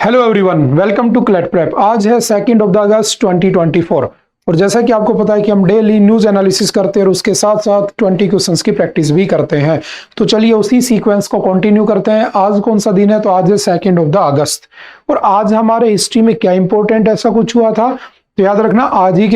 Hello everyone, welcome to CLAT prep. आज है 2 अगस्त 2024 और जैसा कि आपको पता है कि हम डेली न्यूज एनालिसिस करते हैं और उसके साथ साथ 20 क्वेश्चंस की प्रैक्टिस भी करते हैं। तो चलिए उसी सीक्वेंस को कंटिन्यू करते हैं। आज कौन सा दिन है? तो आज है 2 अगस्त। और आज हमारे हिस्ट्री में क्या इंपॉर्टेंट ऐसा कुछ हुआ था तो याद रखना, आज ही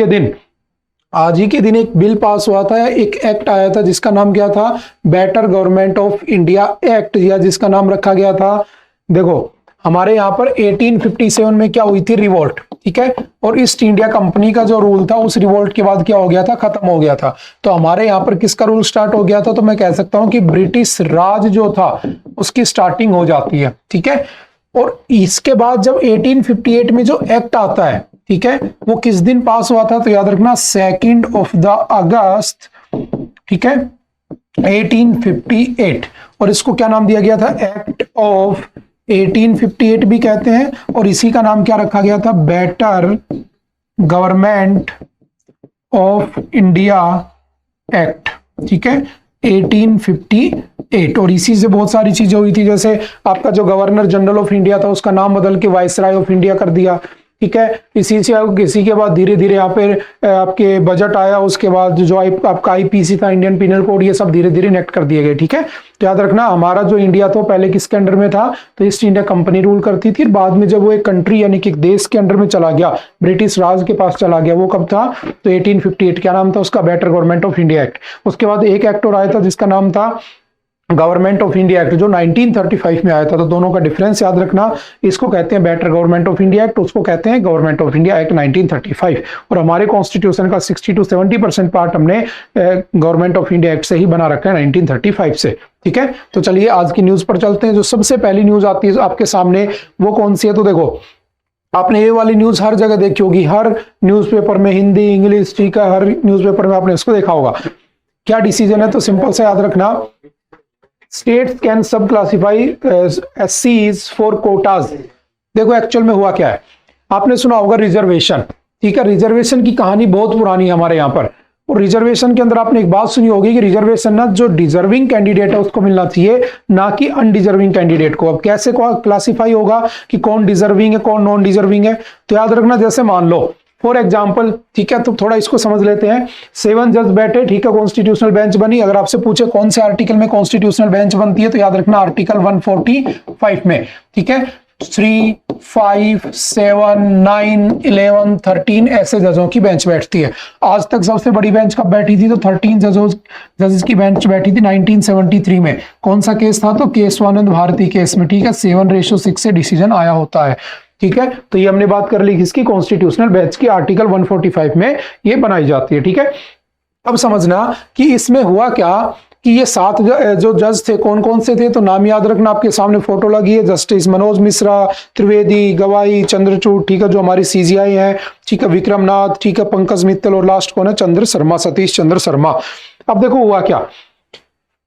के दिन एक बिल पास हुआ था, एक एक्ट आया था जिसका नाम क्या था? Better government of India act, या जिसका नाम रखा गया था, देखो हमारे यहाँ पर 1857 में क्या हुई थी? रिवोल्ट, ठीक है। और ईस्ट इंडिया कंपनी का जो रूल था उस रिवोल्ट के बाद क्या हो गया था? खत्म हो गया था। तो हमारे यहाँ पर किसका रूल स्टार्ट हो गया था? तो मैं कह सकता हूं कि ब्रिटिश राज जो था उसकी स्टार्टिंग हो जाती है, ठीक है। और इसके बाद जब 1858 में जो एक्ट आता है, ठीक है, वो किस दिन पास हुआ था? तो याद रखना 2 अगस्त, ठीक है, 1858। और इसको क्या नाम दिया गया था? एक्ट ऑफ 1858 भी कहते हैं। और इसी का नाम क्या रखा गया था? Better government of India act, ठीक है, 1858। और इसी से बहुत सारी चीजें हुई थी, जैसे आपका जो गवर्नर जनरल ऑफ इंडिया था उसका नाम बदल के वाइसराय ऑफ इंडिया कर दिया, ठीक है। इसी के बाद धीरे धीरे यहाँ पे आपके बजट आया, उसके बाद जो आपका आईपीसी था, इंडियन पिनल कोड, ये सब धीरे धीरे इनेक्ट कर दिए गए, ठीक है। तो याद रखना, हमारा जो इंडिया था पहले किसके अंडर में था? तो ईस्ट इंडिया कंपनी रूल करती थी। बाद में जब वो एक कंट्री यानी कि देश के अंडर में चला गया, ब्रिटिश राज के पास चला गया, वो कब था? तो 1858। क्या नाम था उसका? Better government of India act. उसके बाद एक एक्ट और आया था जिसका नाम था गवर्नमेंट ऑफ इंडिया एक्ट, जो 1935 में आया था। तो दोनों का डिफरेंस याद रखना, इसको कहते हैं better government of India act, उसको कहते हैं गवर्नमेंट ऑफ इंडिया एक्ट 1935। और हमारे कॉन्स्टिट्यूशन का 60 to 70% पार्ट हमने गवर्नमेंट ऑफ इंडिया एक्ट से ही बना रखा है, 1935 से, ठीक है। तो चलिए आज की न्यूज पर चलते हैं। जो सबसे पहली न्यूज आती है आपके सामने वो कौन सी है? तो देखो, आपने ये वाली न्यूज हर जगह देखी होगी, हर न्यूज़पेपर में, हिंदी इंग्लिश, ठीक है, हर न्यूज़पेपर में आपने इसको देखा होगा। क्या डिसीजन है? तो सिंपल से याद रखना, स्टेट्स कैन सब क्लासिफाई SCs फॉर कोटाज। देखो एक्चुअल में हुआ क्या है, आपने सुना होगा रिजर्वेशन, ठीक है। रिजर्वेशन की कहानी बहुत पुरानी है हमारे यहाँ पर। और रिजर्वेशन के अंदर आपने एक बात सुनी होगी कि रिजर्वेशन ना जो डिजर्विंग कैंडिडेट है उसको मिलना चाहिए, ना कि अनडिजर्विंग कैंडिडेट को। अब कैसे क्लासिफाई होगा कि कौन डिजर्विंग है कौन नॉन डिजर्विंग है? तो याद रखना, जैसे मान लो फॉर एग्जाम्पल, ठीक है, तो थोड़ा इसको समझ लेते हैं। 7 जज बैठे, ठीक है, कॉन्स्टिट्यूशनल बेंच बनी। अगर आपसे पूछे कौन से आर्टिकल में कॉन्स्टिट्यूशनल बेंच बनती है, तो याद रखना आर्टिकल 145 में, ठीक है। 3, 5, 7, 9, 11, 13 ऐसे जजों की बेंच बैठती है। आज तक सबसे बड़ी बेंच कब बैठी थी? तो 13 जजेस की बेंच बैठी थी 1973 में। कौन सा केस था? तो केशवानंद भारती केस में, ठीक है। 7:6 से डिसीजन आया होता है, ठीक है। तो ये हमने बात कर ली किसकी? कॉन्स्टिट्यूशनल बेंच की। आर्टिकल 145 में ये बनाई जाती है, ठीक है। अब समझना कि इसमें हुआ क्या कि ये 7 जो जज थे कौन कौन से थे? तो नाम याद रखना, आपके सामने फोटो लगी है, जस्टिस मनोज मिश्रा, त्रिवेदी, गवाई, चंद्रचूड़, ठीक है, जो हमारी CGI है, ठीक है, विक्रमनाथ, ठीक है, पंकज मित्तल, और लास्ट कौन है? चंद्र शर्मा, सतीश चंद्र शर्मा। अब देखो हुआ क्या,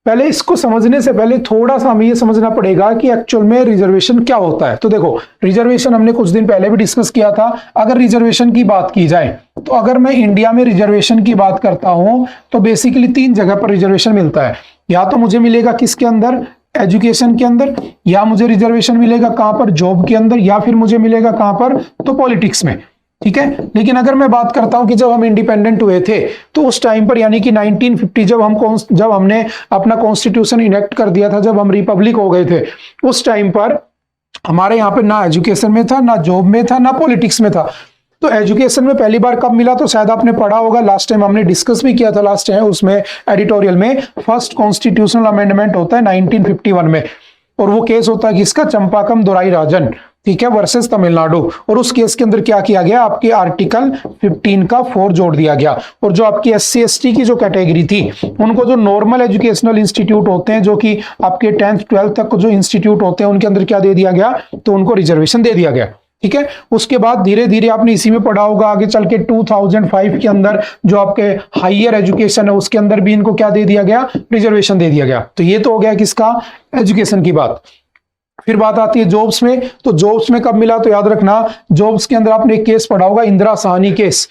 पहले इसको समझने से पहले थोड़ा सा हमें ये समझना पड़ेगा कि एक्चुअल में रिजर्वेशन क्या होता है। तो देखो, रिजर्वेशन हमने कुछ दिन पहले भी डिस्कस किया था। अगर रिजर्वेशन की बात की जाए तो अगर मैं इंडिया में रिजर्वेशन की बात करता हूं तो बेसिकली 3 जगह पर रिजर्वेशन मिलता है। या तो मुझे मिलेगा किसके अंदर? एजुकेशन के अंदर, या मुझे रिजर्वेशन मिलेगा कहां पर? जॉब के अंदर, या फिर मुझे मिलेगा कहां पर? तो पॉलिटिक्स में, ठीक है। लेकिन अगर मैं बात करता हूं कि जब हम इंडिपेंडेंट हुए थे तो उस टाइम पर यानी कि 1950 जब हमने अपना कॉन्स्टिट्यूशन इनेक्ट कर दिया था, जब हम रिपब्लिक हो गए थे, उस टाइम पर हमारे यहाँ पे ना एजुकेशन में था, ना जॉब में था, ना पॉलिटिक्स में था। तो एजुकेशन में पहली बार कब मिला? तो शायद आपने पढ़ा होगा, लास्ट टाइम हमने डिस्कस भी किया था, लास्ट टाइम उसमें एडिटोरियल में। फर्स्ट कॉन्स्टिट्यूशनल अमेंडमेंट होता है 1951 में, और वो केस होता है किसका? चंपाकम दोराई राजन, ठीक है, वर्सेस तमिलनाडु। और उस केस के अंदर क्या किया गया? आपकी आर्टिकल 15 का 4 जोड़ दिया गया। और जो आपकी SC ST की जो कैटेगरी थी, उनको जो नॉर्मल एजुकेशनल इंस्टीट्यूट होते हैं, जो कि आपके 10th 12th तक जो इंस्टीट्यूट होते हैं, उनके अंदर क्या दे दिया गया? तो उनको रिजर्वेशन दे दिया गया, ठीक है। उसके बाद धीरे धीरे आपने इसी में पढ़ा होगा, आगे चल के 2005 के अंदर जो आपके हायर एजुकेशन है उसके अंदर भी इनको क्या दे दिया गया? रिजर्वेशन दे दिया गया। तो ये तो हो गया किसका? एजुकेशन की बात। फिर बात आती है जॉब्स में। तो जॉब्स में कब मिला? तो याद रखना, जॉब्स के अंदर आपने एक केस पढ़ा होगा, इंदिरा साहनी केस।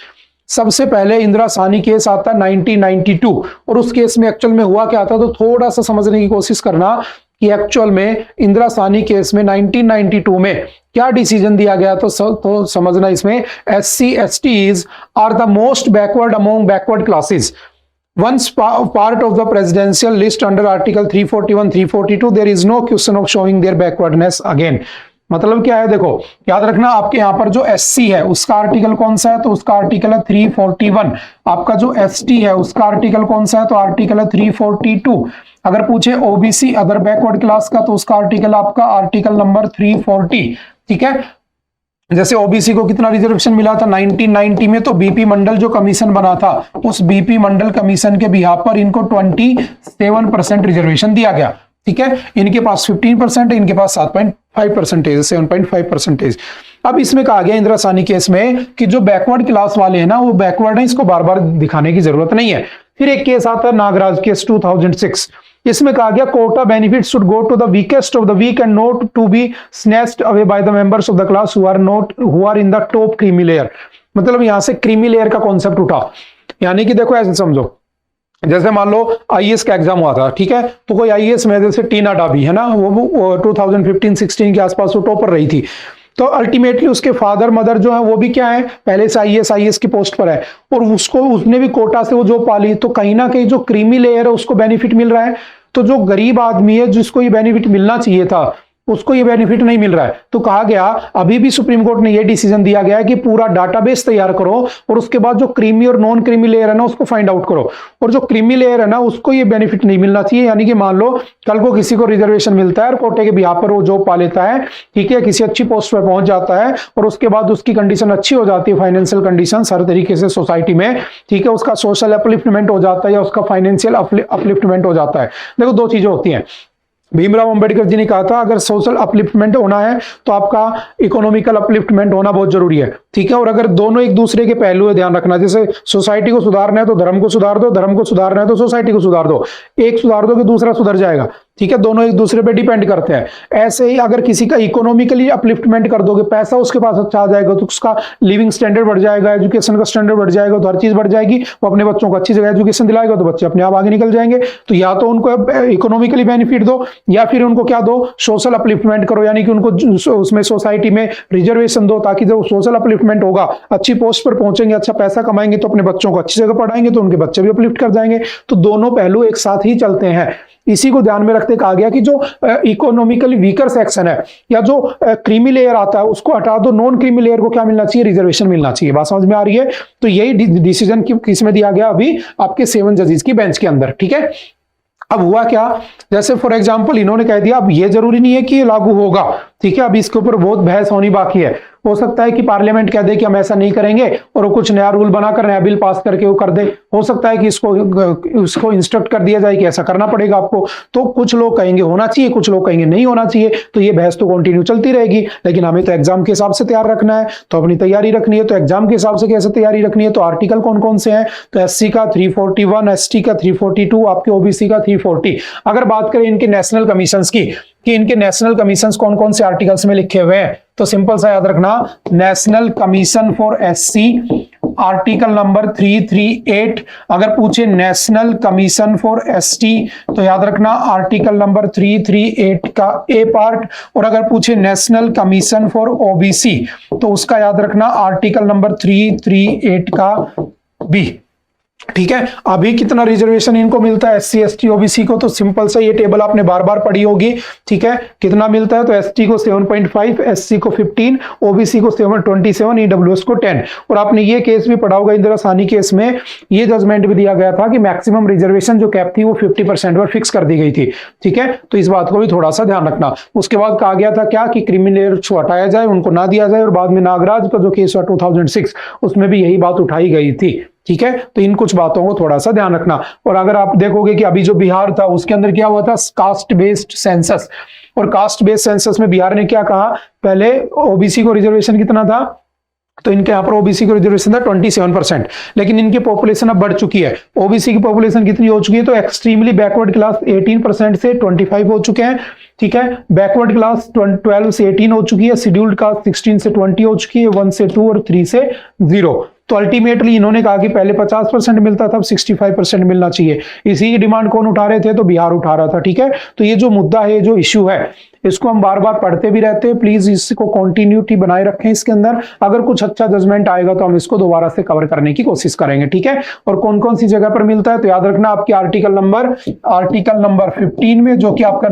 सबसे पहले इंदिरा साहनी केस आता है 1992। और उस केस में एक्चुअल में हुआ क्या था? तो थोड़ा सा समझने की कोशिश करना कि एक्चुअल में इंदिरा साहनी केस में 1992 में क्या डिसीजन दिया गया, तो समझना इसमें SC STs are the most backward among backward classes. Once part of the presidential list under Article 341, 342, there is no question of showing their backwardness again. मतलब क्या है, देखो याद रखना, आपके यहाँ पर जो SC है उसका आर्टिकल कौन सा है, तो उसका आर्टिकल है 341. आपका जो ST है उसका आर्टिकल कौन सा है, तो आर्टिकल है 342. अगर पूछे OBC अदर बैकवर्ड क्लास का, तो उसका आर्टिकल आपका आर्टिकल नंबर 340. ठीक है, जैसे ओबीसी को कितना रिजर्वेशन मिला था 1990 में, तो बीपी मंडल जो कमीशन बना था, उस बीपी मंडल कमीशन के बिहाफ पर इनको 27% रिजर्वेशन दिया गया. ठीक है, इनके पास 15% है, इनके पास 7.5%, 7.5%. अब इसमें कहा गया इंदिरा साहनी केस में कि जो बैकवर्ड क्लास वाले हैं ना, वो बैकवर्ड है, इसको बार बार दिखाने की जरूरत नहीं है. फिर एक केस आता है नागराज केस 2006. इसमें कहा गया quota benefit should go to the weakest of the weak and not to be snatched away by the members of the class who are in the top creamy layer. मतलब यहां से creamy layer का concept उठा. यानी कि देखो ऐसे समझो, जैसे मान लो आईएएस का एग्जाम हुआ था. ठीक है, तो कोई आईएएस में जैसे टीना डाबी है ना, वो 2015-16 के आसपास वो टॉपर रही थी. तो अल्टीमेटली उसके फादर मदर जो है वो भी क्या है, पहले से आईएएस की पोस्ट पर है, और उसने भी कोटा से वो जॉब पाली. तो कहीं ना कहीं जो क्रीमी लेयर है उसको बेनिफिट मिल रहा है. तो जो गरीब आदमी है जिसको ये बेनिफिट मिलना चाहिए था, उसको ये बेनिफिट नहीं मिल रहा है. तो कहा गया, अभी भी सुप्रीम कोर्ट ने ये डिसीजन दिया गया है कि पूरा डाटाबेस तैयार करो और उसके बाद जो क्रीमी और नॉन क्रीमी लेयर है ना उसको फाइंड आउट करो. और जो क्रीमी लेयर है ना उसको ये बेनिफिट नहीं मिलना चाहिए. यानी कि मान लो कल को किसी को रिजर्वेशन मिलता है और कोटे के बिहाफ पर वो जॉब पा लेता है, ठीक है, किसी अच्छी पोस्ट पर पहुंच जाता है, और उसके बाद उसकी कंडीशन अच्छी हो जाती है, फाइनेंशियल कंडीशन हर तरीके से सोसाइटी में, ठीक है, उसका सोशल अपलिफ्टमेंट हो जाता है या उसका फाइनेंशियल अपलिफ्टमेंट हो जाता है. देखो दो चीजें होती हैं. भीमराव अंबेडकर जी ने कहा था अगर सोशल अपलिफ्टमेंट होना है तो आपका इकोनॉमिकल अपलिफ्टमेंट होना बहुत जरूरी है. ठीक है, और अगर दोनों एक दूसरे के पहलू है, ध्यान रखना. जैसे सोसाइटी को सुधारना है तो धर्म को सुधार दो, धर्म को सुधारना है तो सोसाइटी को सुधार दो. एक सुधार दो कि दूसरा सुधर जाएगा. ठीक है, दोनों एक दूसरे पे डिपेंड करते हैं. ऐसे ही अगर किसी का इकोनॉमिकली अपलिफ्टमेंट कर दोगे, पैसा उसके पास अच्छा आ जाएगा, तो उसका लिविंग स्टैंडर्ड बढ़ जाएगा, एजुकेशन का स्टैंडर्ड बढ़ जाएगा, तो हर चीज बढ़ जाएगी. वो अपने बच्चों को अच्छी जगह एजुकेशन दिलाएगा तो बच्चे अपने आप आगे निकल जाएंगे. तो या तो उनको इकोनॉमिकली बेनिफिट दो या फिर उनको क्या दो, सोशल अपलिफ्टमेंट करो. यानी कि उनको उसमें सोसाइटी में रिजर्वेशन दो, ताकि जब सोशल अपलिफ्टमेंट होगा, अच्छी पोस्ट पर पहुंचेंगे, अच्छा पैसा कमाएंगे, तो अपने बच्चों को अच्छी जगह पढ़ाएंगे तो उनके बच्चे भी अपलिफ्ट कर जाएंगे. तो दोनों पहलू एक साथ ही चलते हैं. इसी को ध्यान में रखते कहा गया कि जो इकोनॉमिकली वीकर सेक्शन है या जो क्रीमी लेयर आता है उसको हटा दो, नॉन क्रीमी लेयर को क्या मिलना चाहिए, रिजर्वेशन मिलना चाहिए. बात समझ में आ रही है? तो यही डिसीजन किस में दिया गया, अभी आपके 7 जजेस की बेंच के अंदर. ठीक है, अब हुआ क्या, जैसे फॉर एग्जांपल इन्होंने कह दिया अब ये जरूरी नहीं है कि ये लागू होगा. ठीक है, अब इसके ऊपर बहुत बहस होनी बाकी है. हो सकता है कि पार्लियामेंट कह दे कि हम ऐसा नहीं करेंगे और वो कुछ नया रूल बनाकर नया बिल पास करके वो कर दे. हो सकता है कि इसको इंस्ट्रक्ट कर दिया जाए कि ऐसा करना पड़ेगा आपको. तो कुछ लोग कहेंगे होना चाहिए, कुछ लोग कहेंगे नहीं होना चाहिए. तो ये बहस तो कंटिन्यू चलती रहेगी. लेकिन हमें तो एग्जाम के हिसाब से तैयार रखना है, तो अपनी तैयारी रखनी है. तो एग्जाम के हिसाब से कैसे तैयारी रखनी है, तो आर्टिकल कौन कौन से हैं, तो SC का 341, ST का 342, आपके OBC का 340. अगर बात करें इनके नेशनल कमीशंस की कि इनके नेशनल कमीशंस कौन कौन से आर्टिकल्स में लिखे हुए हैं, तो सिंपल सा याद रखना, national commission for SC article number 338. अगर पूछे नेशनल कमीशन फॉर ST तो याद रखना आर्टिकल नंबर 338 का A पार्ट. और अगर पूछे नेशनल कमीशन फॉर OBC तो उसका याद रखना आर्टिकल नंबर 338 का B. ठीक है, अभी कितना रिजर्वेशन इनको मिलता है SC ST OBC को, तो सिंपल सा ये टेबल आपने बार बार पढ़ी होगी. ठीक है, कितना मिलता है, तो ST को 7.5, SC को 15, OBC को 27, EWS को 10. और आपने ये केस भी पढ़ा होगा, इंदिरा साहनी केस में ये जजमेंट भी दिया गया था कि मैक्सिमम रिजर्वेशन जो कैप थी वो 50% पर फिक्स कर दी गई थी. ठीक है, तो इस बात को भी थोड़ा सा ध्यान रखना. उसके बाद कहा गया था क्या कि क्रिमिनल को हटाया जाए, उनको ना दिया जाए. और बाद में नागराज का जो केस हुआ 2006 उसमें भी यही बात उठाई गई थी. ठीक है, तो इन कुछ बातों को थोड़ा सा ध्यान रखना. और अगर आप देखोगे कि अभी जो बिहार था उसके अंदर क्या हुआ था, कास्ट बेस्ड सेंसस. और कास्ट बेस्ड सेंसस में बिहार ने क्या कहा, पहले OBC को रिजर्वेशन कितना था, तो इनके यहाँ पर OBC को रिजर्वेशन था 27%. लेकिन इनकी पॉपुलेशन अब बढ़ चुकी है. OBC की पॉपुलेशन कितनी हो चुकी है, तो एक्सट्रीमली बैकवर्ड क्लास 18% से 25 हो चुके हैं. ठीक है, बैकवर्ड क्लास 12 से 18 हो चुकी है, शेड्यूल्ड कास्ट 16 से 20 हो चुकी है, 1 से 2 और 3 से 0. तो अल्टीमेटली इन्होंने कहा कि पहले 50% मिलता था, अब 65% मिलना चाहिए। इसी की डिमांड कौन उठा रहे थे? तो बिहार उठा रहा था। ठीक है, तो ये जो मुद्दा है, जो इश्यू है, इसको हम बार बार पढ़ते भी रहते हैं। प्लीज इसको कंटिन्यूटी बनाए रखें इसके अंदर। अगर कुछ अच्छा जजमेंट आएगा तो हम इसको दोबारा से कवर करने की कोशिश करेंगे। ठीक है, और कौन कौन सी जगह पर मिलता है तो याद रखना, आपकी आर्टिकल नंबर 15 में, जो कि आपका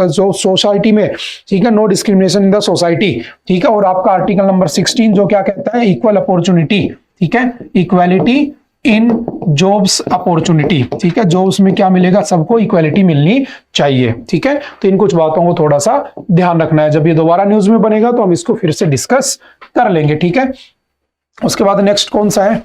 सोसाइटी में, ठीक है, no discrimination in the society. ठीक है, और आपका आर्टिकल नंबर 16 जो क्या कहता है? Equal opportunity. ठीक है, इक्वालिटी इन जॉब्स अपॉर्चुनिटी। ठीक है, जॉब्स में क्या मिलेगा? सबको इक्वालिटी मिलनी चाहिए। ठीक है, तो इन कुछ बातों को थोड़ा सा ध्यान रखना है। जब ये दोबारा न्यूज में बनेगा तो हम इसको फिर से डिस्कस कर लेंगे। ठीक है, उसके बाद नेक्स्ट कौन सा है?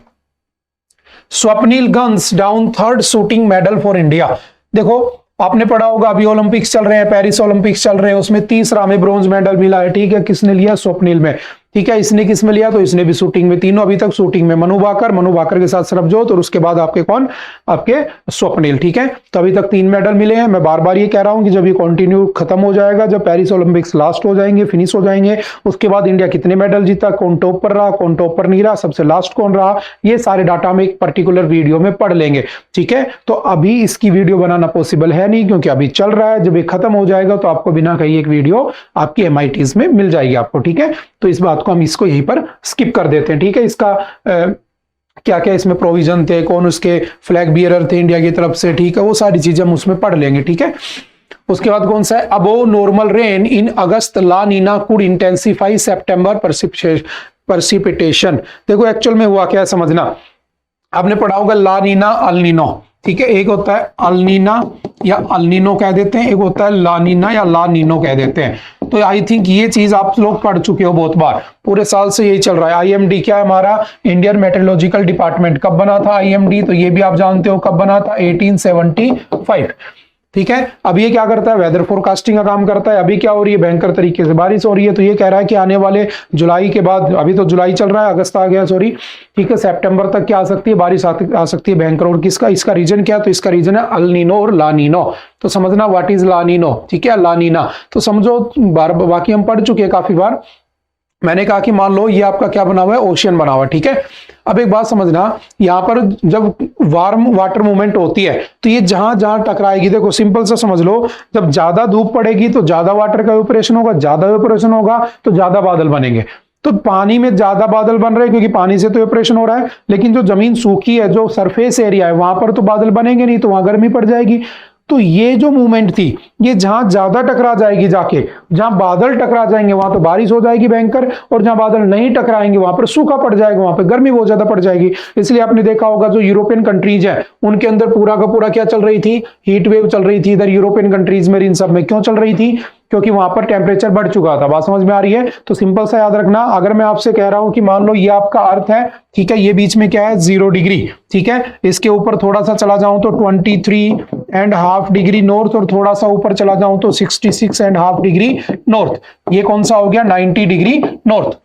Swapnil guns down third shooting medal for India. देखो, आपने पढ़ा होगा, अभी ओलंपिक्स चल रहे हैं, पेरिस ओलंपिक्स चल रहे हैं, उसमें तीसरा में ब्रॉन्ज मेडल मिला है। ठीक है, किसने लिया? स्वप्निल में। ठीक है, इसने किस में लिया? तो इसने भी शूटिंग में। तीनों अभी तक शूटिंग में, मनु भाकर के साथ सरबजोत, और उसके बाद आपके कौन? आपके स्वप्निल। ठीक है, तो अभी तक 3 मेडल मिले हैं। मैं बार बार ये कह रहा हूं कि जब ये कंटिन्यू खत्म हो जाएगा, जब पेरिस ओलंपिक्स लास्ट हो जाएंगे, फिनिश हो जाएंगे, उसके बाद इंडिया कितने मेडल जीता, कौन टॉप पर रहा, कौन टॉप पर नहीं रहा, सबसे लास्ट कौन रहा, ये सारे डाटा हम एक पर्टिकुलर वीडियो में पढ़ लेंगे। ठीक है, तो अभी इसकी वीडियो बनाना पॉसिबल है नहीं, क्योंकि अभी चल रहा है। जब ये खत्म हो जाएगा तो आपको बिना कहीं एक वीडियो आपकी MITs में मिल जाएगी आपको। ठीक है, तो इस बात को हम इसको यहीं पर स्किप कर देते हैं। ठीक है, इसका क्या क्या इसमें प्रोविजन थे, कौन उसके फ्लैग बियरर थे इंडिया की तरफ से। ठीक है, वो सारी चीजें हम उसमें पढ़ लेंगे। ठीक है, उसके बाद कौन सा है? Above normal rain in August La Nina could intensify September precipitation. देखो, एक्चुअल में हुआ क्या है समझना। आपने पढ़ा होगा ला नीना, अल नीनो। ठीक है, एक होता है अल्नीना या अल्नीनो कह देते हैं, एक होता है लानीना या ला नीनो कह देते हैं। तो आई थिंक ये चीज आप लोग पढ़ चुके हो बहुत बार, पूरे साल से यही चल रहा है। IMD क्या है हमारा? Indian Meteorological Department. कब बना था IMD? तो ये भी आप जानते हो कब बना था? 1875। ठीक है, अब ये क्या करता है? वेदर फोरकास्टिंग का काम करता है। अभी क्या हो रही है? भयंकर तरीके से बारिश हो रही है। तो ये कह रहा है कि आने वाले जुलाई के बाद, अभी तो जुलाई चल रहा है, अगस्त आ गया सॉरी, ठीक है, सितंबर तक क्या आ सकती है? बारिश आ सकती है भयंकर। और किसका इसका रीजन क्या है? तो इसका रीजन है अल नीनो और ला नीनो। तो समझना व्हाट इज ला नीनो, ठीक है, ला नीना। तो समझो, बाकी हम पढ़ चुके हैं काफी बार। मैंने कहा कि मान लो ये आपका क्या बना हुआ है? ओशियन बना हुआ है। ठीक है, अब एक बात समझना, यहां पर जब वार्म वाटर मूवमेंट होती है तो ये जहां जहां टकराएगी, देखो सिंपल सा समझ लो, जब ज्यादा धूप पड़ेगी तो ज्यादा वाटर का इवेपोरेशन होगा, ज्यादा इवेपोरेशन होगा तो ज्यादा बादल बनेंगे। तो पानी में ज्यादा बादल बन रहे हैं क्योंकि पानी से तो इवेपोरेशन हो रहा है, लेकिन जो जमीन सूखी है, जो सरफेस एरिया है, वहां पर तो बादल बनेंगे नहीं, तो वहां गर्मी पड़ जाएगी। तो ये जो मूवमेंट थी, ये जहां ज्यादा टकरा जाएगी, जाके जहां बादल टकरा जाएंगे वहां तो बारिश हो जाएगी भयंकर, और जहां बादल नहीं टकराएंगे वहां पर सूखा पड़ जाएगा, वहां पर गर्मी बहुत ज्यादा पड़ जाएगी। इसलिए आपने देखा होगा जो यूरोपियन कंट्रीज है उनके अंदर पूरा का पूरा क्या चल रही थी? हीट वेव चल रही थी। इधर यूरोपियन कंट्रीज में, इन सब में क्यों चल रही थी? क्योंकि वहां पर टेम्परेचर बढ़ चुका था। बात समझ में आ रही है? तो सिंपल सा याद रखना, अगर मैं आपसे कह रहा हूं कि मान लो ये आपका अर्थ है, ठीक है, ये बीच में क्या है? 0 डिग्री। ठीक है, इसके ऊपर थोड़ा सा चला जाऊं तो 23.5 डिग्री नॉर्थ, और थोड़ा सा ऊपर चला जाऊं तो 66.5 डिग्री नॉर्थ। ये कौन सा हो गया? 90 डिग्री नॉर्थ।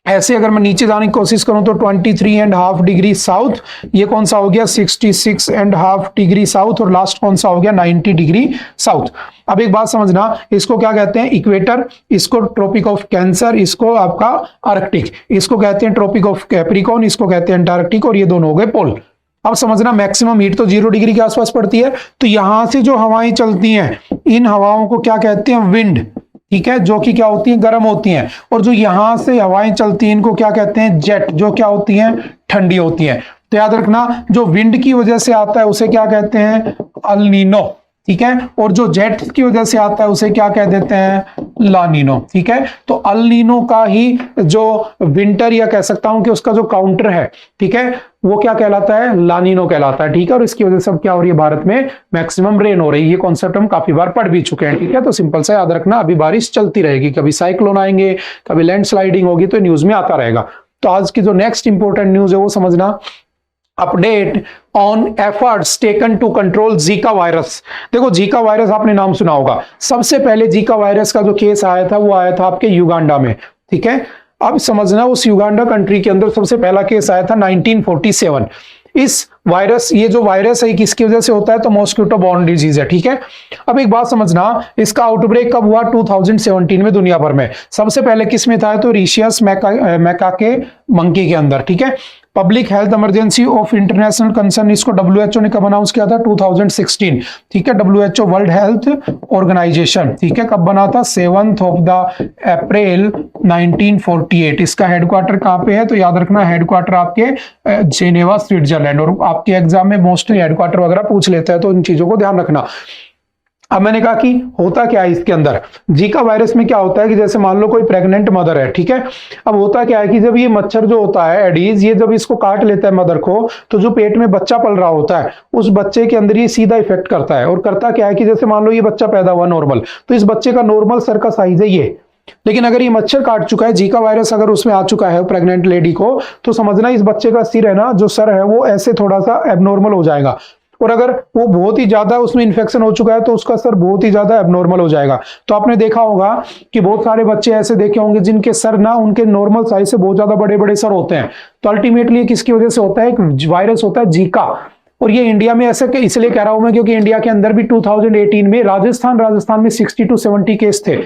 ऐसे अगर मैं नीचे जाने की कोशिश करूं तो 23.5 डिग्री साउथ, ये कौन सा हो गया? 66.5 डिग्री साउथ, और लास्ट कौन सा हो गया? 90 डिग्री साउथ। अब एक बात समझना, इसको क्या कहते हैं? इक्वेटर, इसको ट्रॉपिक ऑफ कैंसर, इसको आपका आर्कटिक, इसको कहते हैं ट्रॉपिक ऑफ कैप्रिकॉर्न, इसको कहते हैं अंटार्कटिक, और ये दोनों हो गए पोल। अब समझना, मैक्सिमम हीट तो 0 डिग्री के आसपास पड़ती है। तो यहां से जो हवाएं चलती हैं, इन हवाओं को क्या कहते हैं? विंड। ठीक है, जो कि क्या होती हैं? गर्म होती हैं। और जो यहां से हवाएं चलती हैं इनको क्या कहते हैं? जेट, जो क्या होती हैं? ठंडी होती हैं। तो याद रखना, जो विंड की वजह से आता है उसे क्या कहते हैं? El Nino. ठीक है, और जो जेट की वजह से आता है उसे क्या कह देते हैं? ला नीनो। ठीक है, तो अल नीनो का ही जो विंटर, या कह सकता हूं कि उसका जो काउंटर है, ठीक है, वो क्या कहलाता है? ला नीनो कहलाता है। ठीक है, और इसकी वजह से अब क्या हो रही है? भारत में मैक्सिमम रेन हो रही है। ये कॉन्सेप्ट हम काफी बार पढ़ भी चुके हैं। ठीक है, तो सिंपल सा याद रखना, अभी बारिश चलती रहेगी, कभी साइक्लोन आएंगे, कभी लैंडस्लाइडिंग होगी, तो न्यूज में आता रहेगा। तो आज की जो नेक्स्ट इंपॉर्टेंट न्यूज है वो समझना, update on efforts taken to control Zika virus. देखो, जीका वायरस आपने नाम सुना होगा। सबसे पहले जीका वायरस का जो केस आया था वो आया था आपके युगांडा में। ठीक है, अब समझना, उस युगांडा कंट्री के अंदर सबसे पहला केस आया था 1947। इस वायरस, ये जो वायरस है किसकी वजह से होता है, तो मॉस्किटो बॉर्न डिजीज है, ठीक है। अब एक बात समझना, इसका आउटब्रेक कब हुआ, 2017 में दुनिया भर में। सबसे पहले किस में था, तो रीशियस मैकाके मंकी के अंदर, ठीक है। Public health emergency of international concern, इसको डब्ल्यूएचओ ने कब अनाउंस किया था, 2016, ठीक है। डब्ल्यूएचओ वर्ल्ड हेल्थ ऑर्गेनाइजेशन, ठीक है, कब बना था, 7 अप्रैल 1948। इसका हेडक्वार्टर कहाँ पे है, तो याद रखना हेडक्वार्टर आपके जेनेवा स्विट्जरलैंड। और आपके एग्जाम में मोस्टली हेडक्वार्टर वगैरह पूछ लेते हैं, तो इन चीजों को ध्यान रखना। अब मैंने कहा कि होता क्या है इसके अंदर, जीका वायरस में क्या होता है कि जैसे मान लो कोई प्रेग्नेंट मदर है, ठीक है। अब होता क्या है कि जब ये मच्छर जो होता है एडीज, ये जब इसको काट लेता है मदर को, तो जो पेट में बच्चा पल रहा होता है उस बच्चे के अंदर ये सीधा इफेक्ट करता है। और करता क्या है कि जैसे मान लो ये बच्चा पैदा हुआ नॉर्मल, तो इस बच्चे का नॉर्मल सर का साइज है ये, लेकिन अगर ये मच्छर काट चुका है, जीका वायरस अगर उसमें आ चुका है प्रेग्नेंट लेडी को, तो समझना इस बच्चे का सिर है ना, जो सर है वो ऐसे थोड़ा सा एबनॉर्मल हो जाएगा। और अगर वो बहुत ही ज्यादा उसमें इन्फेक्शन हो चुका है तो उसका सर बहुत ही ज्यादा एबनॉर्मल हो जाएगा। तो आपने देखा होगा कि बहुत सारे बच्चे ऐसे देखे होंगे जिनके सर ना उनके नॉर्मल साइज से बहुत ज्यादा बड़े बड़े सर होते हैं। तो अल्टीमेटली किसकी वजह से होता है, एक वायरस होता है जीका। और ये इंडिया में ऐसे इसलिए कह रहा हूं मैं क्योंकि इंडिया के अंदर भी 2018 में राजस्थान में 60 to 70 केस थे,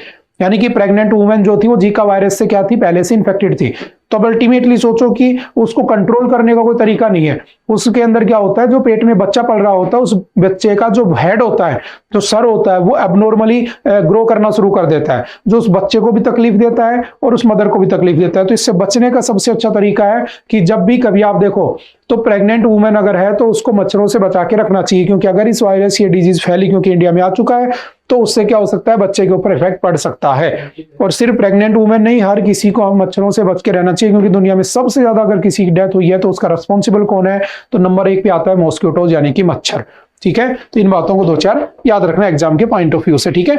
यानी कि प्रेग्नेंट वुमेन जो थी वो जीका वायरस से क्या थी, पहले से इन्फेक्टेड थी। तो अब अल्टीमेटली सोचो कि उसको कंट्रोल करने का कोई तरीका नहीं है। उसके अंदर क्या होता है, जो पेट में बच्चा पल रहा होता है उस बच्चे का जो हेड होता है, जो सर होता है, वो एबनॉर्मली ग्रो करना शुरू कर देता है, जो उस बच्चे को भी तकलीफ देता है और उस मदर को भी तकलीफ देता है। तो इससे बचने का सबसे अच्छा तरीका है कि जब भी कभी आप देखो तो प्रेग्नेंट वुमेन अगर है तो उसको मच्छरों से बचा के रखना चाहिए, क्योंकि अगर इस वायरस ये डिजीज फैली, क्योंकि इंडिया में आ चुका है, तो उससे क्या हो सकता है, बच्चे के ऊपर इफेक्ट पड़ सकता है। और सिर्फ प्रेग्नेंट वुमेन नहीं, हर किसी को मच्छरों से बच के रहना चाहिए, क्योंकि दुनिया में सबसे ज्यादा अगर किसी की डेथ हुई है तो उसका रिस्पॉन्सिबल कौन है, तो नंबर 1 पे आता है मॉस्किटोज यानी कि मच्छर, ठीक है। तो इन बातों को 2-4 याद रखना एग्जाम के पॉइंट ऑफ व्यू से, ठीक है।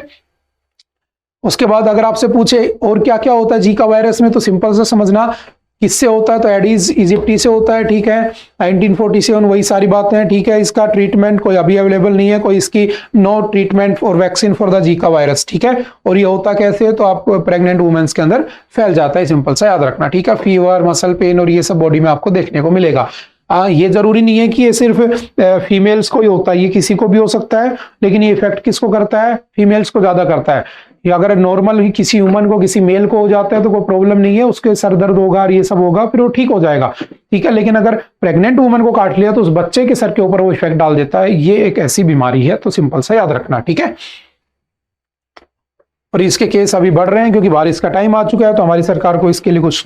उसके बाद अगर आपसे पूछे और क्या क्या होता है जीका वायरस में, तो सिंपल से समझना किससे होता है, तो एडीज इजिप्टी से होता है, ठीक है। 1947 वही सारी बातें हैं, ठीक है। इसका ट्रीटमेंट कोई अभी अवेलेबल नहीं है, कोई इसकी नो ट्रीटमेंट और vaccine for the Zika virus, ठीक है। और ये होता कैसे है, तो आप प्रेग्नेंट वुमेन्स के अंदर फैल जाता है, सिंपल सा याद रखना, ठीक है। फीवर, मसल पेन और ये सब बॉडी में आपको देखने को मिलेगा। ये जरूरी नहीं है कि ये सिर्फ फीमेल्स को ही होता है, ये किसी को भी हो सकता है, लेकिन ये इफेक्ट किसको करता है, फीमेल्स को ज्यादा करता है। या अगर नॉर्मल ही किसी ह्यूमन को, किसी मेल को हो जाता है तो कोई प्रॉब्लम नहीं है, उसके सर दर्द होगा और ये सब होगा, फिर वो ठीक हो जाएगा, ठीक है। लेकिन अगर प्रेग्नेंट वुमन को काट लिया तो उस बच्चे के सर के ऊपर वो इफेक्ट डाल देता है। ये एक ऐसी बीमारी है, तो सिंपल सा याद रखना, ठीक है। और इसके केस अभी बढ़ रहे हैं क्योंकि बारिश का टाइम आ चुका है, तो हमारी सरकार को इसके लिए कुछ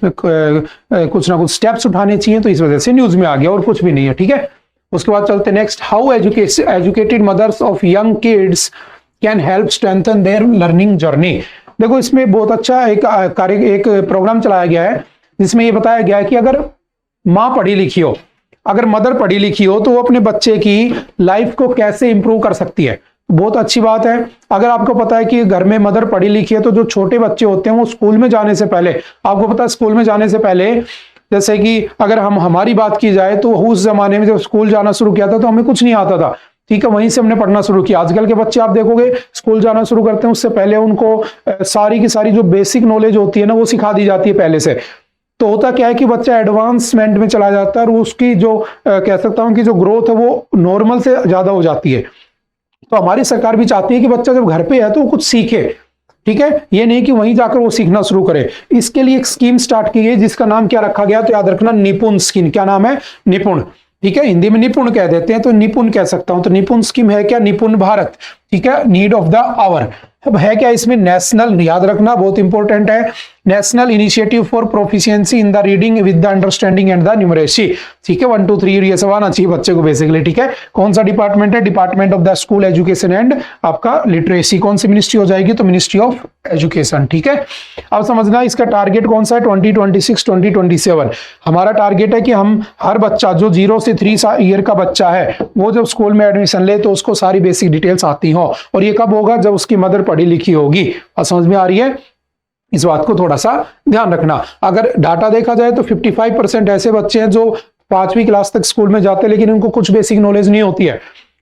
ना कुछ स्टेप्स उठाने चाहिए, तो इस वजह से न्यूज में आ गया और कुछ भी नहीं है, ठीक है। उसके बाद चलते next, how educated mothers of young kids can help strengthen their learning journey. देखो इसमें बहुत अच्छा एक प्रोग्राम चलाया गया है जिसमें ये बताया गया है कि अगर माँ पढ़ी लिखी हो, अगर मदर पढ़ी लिखी हो, तो वो अपने बच्चे की लाइफ को कैसे इंप्रूव कर सकती है। बहुत अच्छी बात है। अगर आपको पता है कि घर में मदर पढ़ी लिखी है, तो जो छोटे बच्चे होते हैं वो स्कूल में जाने से पहले, आपको पता है स्कूल में जाने से पहले, जैसे कि अगर हमारी बात की जाए तो उस जमाने में जब स्कूल जाना शुरू किया था तो हमें कुछ नहीं आता था, ठीक है, वहीं से हमने पढ़ना शुरू किया। आजकल के बच्चे आप देखोगे स्कूल जाना शुरू करते हैं, उससे पहले उनको सारी की सारी जो बेसिक नॉलेज होती है ना वो सिखा दी जाती है पहले से। तो होता क्या है कि बच्चा एडवांसमेंट में चला जाता है और उसकी जो कह सकता हूं कि जो ग्रोथ है वो नॉर्मल से ज्यादा हो जाती है। तो हमारी सरकार भी चाहती है कि बच्चा जब घर पे है तो वो कुछ सीखे, ठीक है, ये नहीं कि वहीं जाकर वो सीखना शुरू करे। इसके लिए एक स्कीम स्टार्ट की गई जिसका नाम क्या रखा गया, तो याद रखना निपुण स्कीम। क्या नाम है, निपुण, ठीक है, हिंदी में निपुण कह देते हैं तो निपुण कह सकता हूं। तो निपुण स्कीम है क्या, निपुण भारत, ठीक है, नीड ऑफ द आवर। अब है क्या इसमें, नेशनल, याद रखना बहुत इंपॉर्टेंट है, national initiative for proficiency in the reading with the understanding and the numeracy, ठीक है, 1 2 3 ये सब आना चाहिए बच्चे को बेसिकली, ठीक है। कौन सा डिपार्टमेंट है, department of the school education and आपका लिटरेसी। कौन सी मिनिस्ट्री हो जाएगी, तो मिनिस्ट्री ऑफ एजुकेशन, ठीक है। अब समझना इसका टारगेट कौन सा है, 2026-2027। हमारा टारगेट है कि हम हर बच्चा जो 0 से 3 ईयर का बच्चा है वो जब स्कूल में एडमिशन ले तो उसको सारी बेसिक डिटेल्स आती हो। और ये कब होगा, जब उसकी मदर पढ़ी लिखी होगी। और समझ में आ रही है, इस बात को थोड़ा सा ध्यान रखना। अगर डाटा देखा जाए तो 55% ऐसे बच्चे हैं जो 5वीं क्लास तक स्कूल में जाते हैं लेकिन उनको कुछ बेसिक नॉलेज नहीं होती है,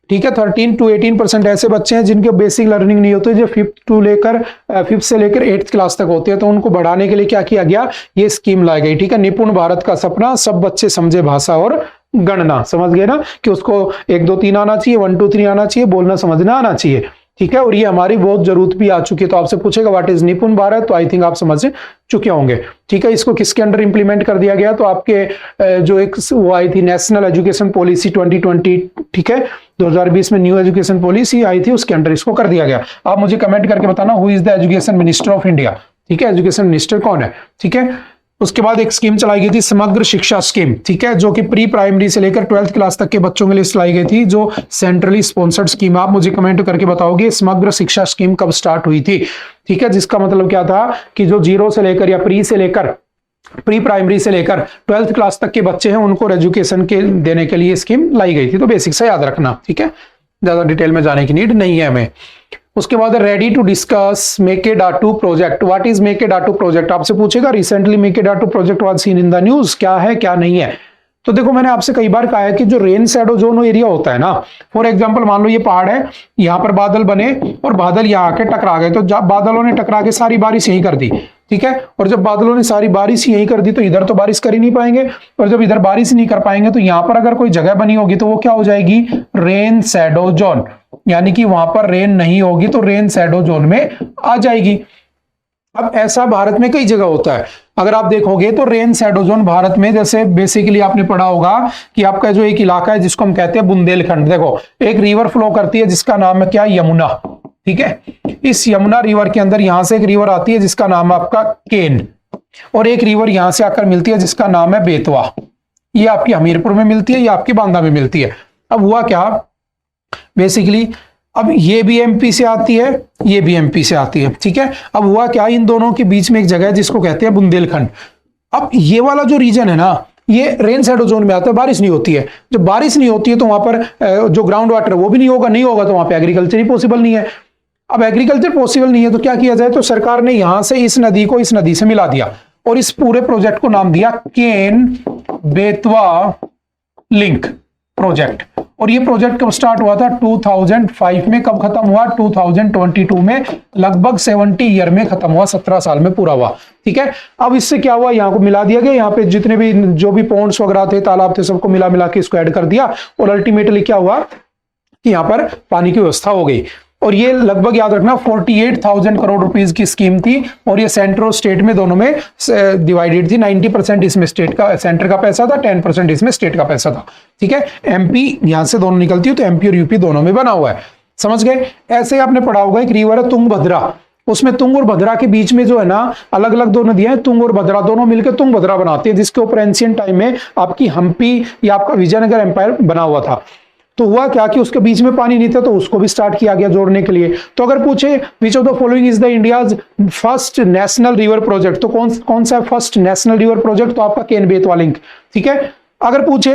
ठीक है। 13 to 18% ऐसे बच्चे हैं जिनके बेसिक लर्निंग नहीं होती, जो 5th से लेकर 8th क्लास तक होती है। तो उनको बढ़ाने के लिए क्या किया गया, ये स्कीम लाई गई, ठीक है। निपुण भारत का सपना, सब बच्चे समझे भाषा और गणना, समझ गए ना कि उसको 1 2 3 आना चाहिए, 1 2 3 आना चाहिए, बोलना समझना आना चाहिए, ठीक है। और ये हमारी बहुत जरूरत भी आ चुकी है। तो आपसे पूछेगा व्हाट इज निपुण भारत, तो आई थिंक आप समझ चुके होंगे, ठीक है। इसको किसके अंडर इंप्लीमेंट कर दिया गया, तो आपके जो एक वो आई थी नेशनल एजुकेशन पॉलिसी 2020, ठीक है, 2020 में न्यू एजुकेशन पॉलिसी आई थी, उसके अंडर इसको कर दिया गया। आप मुझे कमेंट करके बताना who is the education minister of India, ठीक है, एजुकेशन मिनिस्टर कौन है, ठीक है। उसके बाद एक स्कीम चलाई गई थी समग्र शिक्षा स्कीम, ठीक है, जो कि प्री प्राइमरी से लेकर 12th क्लास तक के बच्चों के लिए चलाई गई थी, जो सेंट्रली स्पॉन्सर्ड स्कीम। आप मुझे कमेंट करके बताओगे समग्र शिक्षा स्कीम कब स्टार्ट हुई थी, ठीक है, जिसका मतलब क्या था कि जो 0 से लेकर या प्री प्राइमरी से लेकर 12th क्लास तक के बच्चे हैं उनको एजुकेशन के देने के लिए स्कीम लाई गई थी। तो बेसिक से याद रखना, ठीक है, ज्यादा डिटेल में जाने की नीड नहीं है हमें। उसके बाद ready to discuss Mekedatu project. What is Mekedatu project, आपसे पूछेगा recently Mekedatu project was seen in the news, क्या है क्या नहीं है। तो देखो मैंने आपसे कई बार कहा है कि जो रेन शैडो जोन एरिया होता है ना, फॉर एग्जांपल मान लो ये पहाड़ है, यहाँ पर बादल बने और बादल यहाँ आके टकरा गए, तो जब बादलों ने टकरा के सारी बारिश यहीं कर दी, ठीक है, और जब बादलों ने सारी बारिश यहीं कर दी तो इधर तो बारिश कर ही नहीं पाएंगे, और जब इधर बारिश नहीं कर पाएंगे तो यहाँ पर अगर कोई जगह बनी होगी तो वो क्या हो जाएगी, रेन शैडो जोन, यानी कि वहां पर रेन नहीं होगी तो रेन शैडो जोन में आ जाएगी। अब ऐसा भारत में कई जगह होता है, अगर आप देखोगे तो रेन शैडो जोन भारत में, जैसे बेसिकली आपने पढ़ा होगा कि आपका जो एक इलाका है जिसको हम कहते हैं बुंदेलखंड, देखो एक रिवर फ्लो करती है जिसका नाम है क्या, यमुना, ठीक है। इस यमुना रिवर के अंदर यहां से एक रिवर आती है जिसका नाम है आपका केन, और एक रिवर यहां से आकर मिलती है जिसका नाम है बेतवा। ये आपकी हमीरपुर में मिलती है, ये आपकी बांदा में मिलती है। अब हुआ क्या, बेसिकली अब ये भी एमपी से आती है, ये भी एमपी से आती है, ठीक है। अब हुआ क्या, इन दोनों के बीच में एक जगह है जिसको कहते हैं बुंदेलखंड। अब ये वाला जो रीजन है ना, ये रेन शैडो जोन में आता है, बारिश नहीं होती है। जब बारिश नहीं होती है तो वहां पर जो ग्राउंड वाटर है वो भी नहीं होगा तो वहां पे एग्रीकल्चर ही पॉसिबल नहीं है। अब एग्रीकल्चर पॉसिबल नहीं है तो क्या किया जाए, तो सरकार ने यहां से इस नदी को इस नदी से मिला दिया और इस पूरे प्रोजेक्ट को नाम दिया केन बेतवा लिंक प्रोजेक्ट। और ये प्रोजेक्ट कब स्टार्ट हुआ था, 2005 में। कब खत्म हुआ, 2022 में, लगभग 70 ईयर में खत्म हुआ, 17 साल में पूरा हुआ, ठीक है। अब इससे क्या हुआ, यहाँ को मिला दिया गया, यहाँ पे जितने भी जो भी पॉन्ड्स वगैरह थे, तालाब थे, सबको मिला के इसको ऐड कर दिया, और अल्टीमेटली क्या हुआ कि यहाँ पर पानी की व्यवस्था हो गई। और ये लगभग याद रखना 48,000 करोड़ रुपीस की स्कीम थी, और ये सेंटर और स्टेट में दोनों में डिवाइडेड थी। 90% इसमें स्टेट का, सेंटर का पैसा था, 10% इसमें स्टेट का पैसा था, ठीक है। एमपी यहां से दोनों निकलती है तो एमपी और यूपी दोनों में बना हुआ है, समझ गए। ऐसे ही आपने पढ़ा होगा एक रिवर है तुंगभद्रा, उसमें तुंग और भद्रा के बीच में जो है ना, अलग अलग दो नदियां हैं, तुंग और भद्रा, दोनों मिलकर तुंग भद्रा बनाती है, जिसके ऊपर एंशिएंट टाइम में आपकी हम्पी या आपका विजयनगर एम्पायर बना हुआ था। तो हुआ क्या कि उसके बीच में पानी नहीं था, तो उसको भी स्टार्ट किया गया जोड़ने के लिए। तो अगर पूछे which of the following is the India's first national river project, तो कौन सा फर्स्ट नेशनल रिवर प्रोजेक्ट, तो आपका केन बेतवा लिंक, ठीक है। अगर पूछे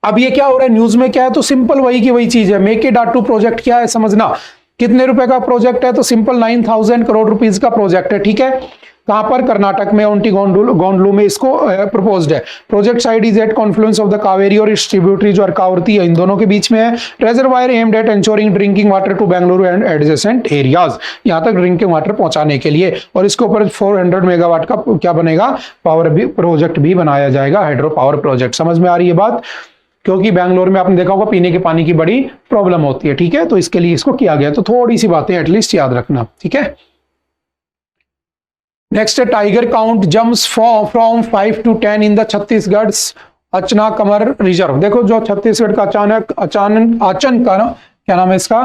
अब ये क्या हो रहा है न्यूज में क्या है, तो सिंपल वही की वही चीज है। मेकेडाटू प्रोजेक्ट क्या है समझना, कितने रुपए का प्रोजेक्ट है, तो सिंपल 9,000 करोड़ रुपीस का प्रोजेक्ट है, ठीक है। कहां पर, कर्नाटक में, ओंटी गोंडलू में इसको प्रपोज्ड है। Project site is at confluence of the Kaveri और इट्स ट्रिब्यूटरी जो अर्कावती है, इन दोनों के बीच में है। Reservoir aimed at ensuring drinking water to Bengaluru and adjacent areas, यहां तक ड्रिंकिंग वाटर पहुंचाने के लिए। और इसके ऊपर 400 मेगावाट का क्या बनेगा, पावर भी प्रोजेक्ट भी बनाया जाएगा, हाइड्रो पावर प्रोजेक्ट। समझ में आ रही है बात, क्योंकि बैंगलोर में आपने देखा होगा पीने के पानी की बड़ी प्रॉब्लम होती है, ठीक है, तो इसके लिए इसको किया गया। तो थोड़ी सी बातें एटलीस्ट याद रखना, ठीक है। नेक्स्ट है tiger count jumps from 5 to 10 in the Chhattisgarh Achanakmar reserve. देखो जो छत्तीसगढ़ का आचन का क्या नाम है इसका,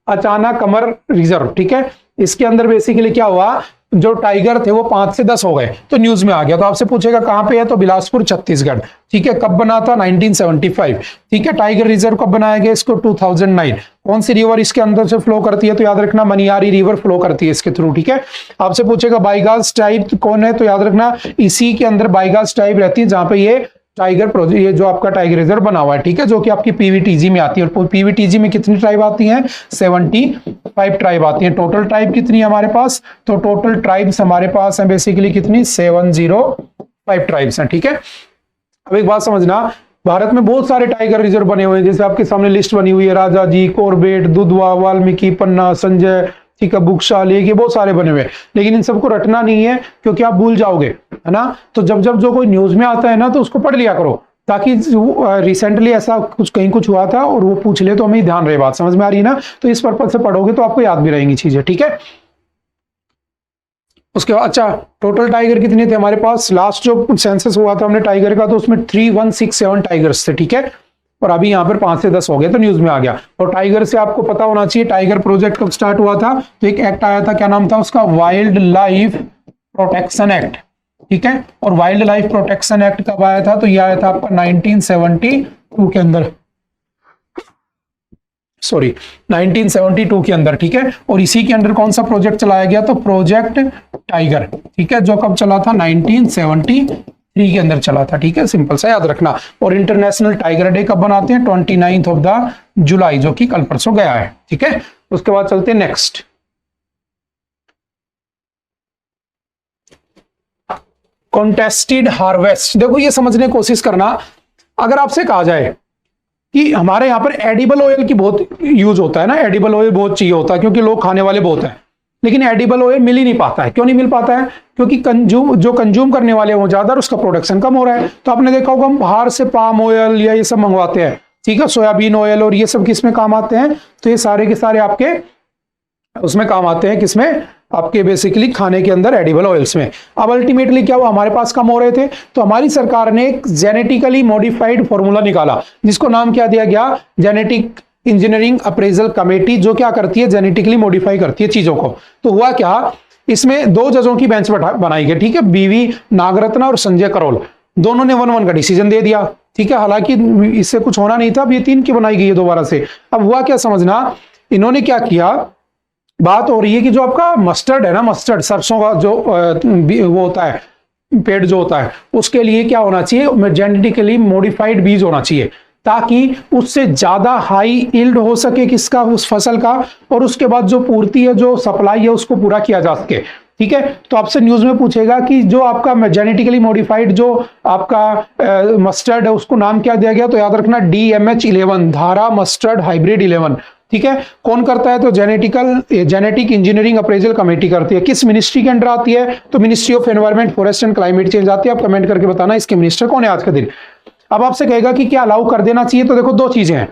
अचाना कमर रिजर्व, ठीक है। इसके अंदर बेसिकली क्या हुआ, जो टाइगर थे वो 5 से 10 हो गए, तो न्यूज में आ गया। तो आपसे पूछेगा कहां पे है, तो बिलासपुर छत्तीसगढ़, ठीक है। कब बना था, 1975, ठीक है। टाइगर रिजर्व कब बनाया गया इसको, 2009। कौन सी रिवर इसके अंदर से फ्लो करती है, तो याद रखना मनियारी रिवर फ्लो करती है इसके थ्रू, ठीक है। आपसे पूछेगा बाइगास टाइप कौन है, तो याद रखना इसी के अंदर बाइगास टाइप रहती है, जहां पे ये टाइगर प्रोजेक्ट, ये जो आपका टाइगर रिजर्व बना हुआ है, ठीक है, जो कि आपकी पीवीटीजी में आती है। और पीवीटीजी में कितनी ट्राइब आती हैं, 75 ट्राइब आती हैं। टोटल ट्राइब कितनी है हमारे पास, तो टोटल ट्राइब्स हमारे पास है बेसिकली कितनी, 705 ट्राइब्स हैं, ठीक है। अब एक बात समझना, भारत में बहुत सारे टाइगर रिजर्व बने हुए हैं, जैसे आपके सामने लिस्ट बनी हुई है, राजा जी, कॉर्बेट, दुधवा, वाल्मीकि, पन्ना, संजय, ठीक है, बुकशाल, ये बहुत सारे बने हुए हैं। लेकिन इन सबको रटना नहीं है क्योंकि आप भूल जाओगे, है ना। तो जब जो कोई न्यूज में आता है ना, तो उसको पढ़ लिया करो, ताकि रिसेंटली ऐसा कुछ कहीं कुछ हुआ था और वो पूछ ले तो हमें ध्यान रहे, बात समझ में आ रही है ना। तो इस पर्पज से पढ़ोगे तो आपको याद भी रहेंगी चीजें, ठीक है। उसके बाद अच्छा, टोटल टाइगर कितने थे हमारे पास, लास्ट जो सेंसस हुआ था हमने टाइगर का तो उसमें 3167 टाइगर्स थे, ठीक है। और अभी यहाँ पर 5 से 10 हो गए तो न्यूज में आ गया। और टाइगर से आपको पता होना चाहिए टाइगर प्रोजेक्ट कब स्टार्ट हुआ था, तो एक एक्ट आया था, क्या नाम था उसका, वाइल्ड लाइफ प्रोटेक्शन एक्ट, ठीक है। और वाइल्ड लाइफ प्रोटेक्शन एक्ट कब आया था, तो यह आया था आपका 1972 के अंदर, सॉरी 1972 के अंदर, ठीक है। और इसी के अंदर कौन सा प्रोजेक्ट चलाया गया, तो प्रोजेक्ट टाइगर, ठीक है, जो कब चला था 1973 के अंदर चला था, ठीक है, सिंपल सा याद रखना। और इंटरनेशनल टाइगर डे कब बनाते हैं, 29 ऑफ द जुलाई, जो कि कल परसों गया है, ठीक है। उसके बाद चलते हैं नेक्स्ट, कॉन्टेस्टेड हार्वेस्ट। देखो ये समझने की कोशिश करना, अगर आपसे कहा जाए कि हमारे यहाँ पर एडिबल ऑयल की बहुत यूज होता है ना, एडिबल ऑयल बहुत चाहिए होता है क्योंकि लोग खाने वाले बहुत हैं, लेकिन एडिबल ऑयल मिल ही नहीं पाता है। क्यों नहीं मिल पाता है, क्योंकि कंज्यूम करने वाले वो ज्यादा, उसका प्रोडक्शन कम हो रहा है। तो आपने देखा होगा हम बाहर से पाम ऑयल या ये सब मंगवाते हैं, ठीक है, सोयाबीन ऑयल, और ये सब किसमें काम आते हैं, तो ये सारे के सारे आपके उसमें काम आते हैं, किसमें, आपके बेसिकली खाने के अंदर एडिबल ऑयल्स में। अब अल्टीमेटली क्या हुआ, हमारे पास कम हो रहे थे, तो हमारी सरकार ने एक जेनेटिकली मॉडिफाइड फॉर्मूला निकाला जिसको नाम क्या दिया गया, जेनेटिक इंजीनियरिंग अप्रेजल कमेटी, जो क्या करती है, जेनेटिकली मॉडिफाई करती है चीजों को। तो हुआ क्या, इसमें 2 जजों की बेंच बनाई गई, ठीक है, बीवी नागरत्ना और संजय करोल, दोनों ने 1-1 का डिसीजन दे दिया, ठीक है। हालांकि इससे कुछ होना नहीं था, अब ये 3 की बनाई गई है दोबारा से। अब हुआ क्या समझना, इन्होंने क्या किया, बात हो रही है कि जो आपका मस्टर्ड है ना, मस्टर्ड सरसों का जो वो होता है, पेड़ जो होता है, उसके लिए क्या होना चाहिए, जेनेटिकली मॉडिफाइड बीज होना चाहिए, ताकि उससे ज्यादा हाई यील्ड हो सके किसका, उस फसल का, और उसके बाद जो पूर्ति है, जो सप्लाई है, उसको पूरा किया जा सके, ठीक है। तो आपसे न्यूज में पूछेगा कि जो आपका जेनेटिकली मॉडिफाइड जो आपका मस्टर्ड है उसको नाम क्या दिया गया, तो याद रखना DMH11, धारा मस्टर्ड हाइब्रिड 11, ठीक है। कौन करता है, तो जेनेटिक इंजीनियरिंग अप्रेजल कमेटी करती है। किस मिनिस्ट्री के अंडर आती है, तो ministry of environment forest and climate change आती है। आप कमेंट करके बताना इसके मिनिस्टर कौन है आज के दिन। अब आपसे कहेगा कि क्या अलाउ कर देना चाहिए, तो देखो 2 चीजें हैं,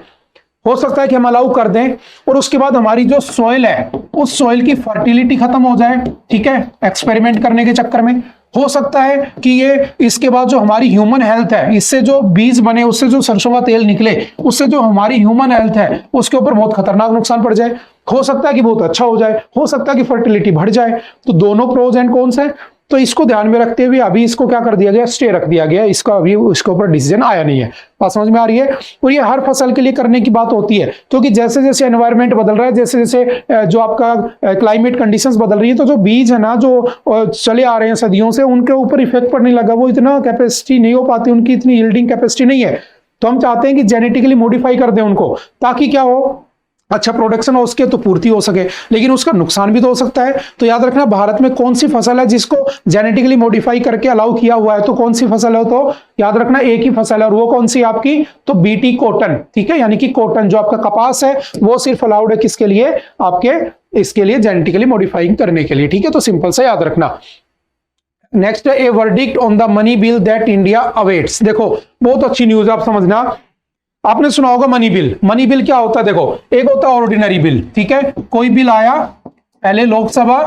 हो सकता है कि हम अलाउ कर दें और उसके बाद हमारी जो सॉइल है उस सॉइल की फर्टिलिटी खत्म हो जाए, ठीक है, एक्सपेरिमेंट करने के चक्कर में। हो सकता है कि ये इसके बाद जो हमारी ह्यूमन हेल्थ है, इससे जो बीज बने, उससे जो सरसों का तेल निकले, उससे जो हमारी ह्यूमन हेल्थ है उसके ऊपर बहुत खतरनाक नुकसान पड़ जाए। हो सकता है कि बहुत अच्छा हो जाए, हो सकता है कि फर्टिलिटी बढ़ जाए। तो दोनों प्रोज एंड कॉन्स हैं, तो इसको ध्यान में रखते हुए अभी इसको क्या कर दिया गया, स्टे रख दिया गया, इसका अभी इसके ऊपर डिसीजन आया नहीं है। बात समझ में आ रही है। और ये हर फसल के लिए करने की बात होती है, क्योंकि जैसे जैसे एनवायरनमेंट बदल रहा है, जैसे जैसे जो आपका क्लाइमेट कंडीशंस बदल रही है, तो जो बीज है ना, जो चले आ रहे हैं सदियों से, उनके ऊपर इफेक्ट पड़ने लगा, वो इतना कैपेसिटी नहीं हो पाती, उनकी इतनी यील्डिंग कैपेसिटी नहीं है। तो हम चाहते हैं कि जेनेटिकली मॉडिफाई कर दें उनको, ताकि क्या हो, अच्छा प्रोडक्शन हो उसके, तो पूर्ति हो सके, लेकिन उसका नुकसान भी तो हो सकता है। तो याद रखना, भारत में कौन सी फसल है जिसको जेनेटिकली मॉडिफाई करके अलाउ किया हुआ है, तो कौन सी फसल है, तो याद रखना एक ही फसल है, और वो कौन सी आपकी, तो BT कॉटन, ठीक है, यानी कि कॉटन जो आपका कपास है वो सिर्फ अलाउड है किसके लिए, आपके इसके लिए जेनेटिकली मॉडिफाइंग करने के लिए, ठीक है। तो सिंपल सा याद रखना। नेक्स्ट है a verdict on the money bill that India awaits. देखो बहुत अच्छी न्यूज, आप समझना, आपने सुना होगा मनी बिल। मनी बिल क्या होता है, देखो एक होता है ऑर्डिनरी बिल, ठीक है, कोई बिल आया, पहले लोकसभा,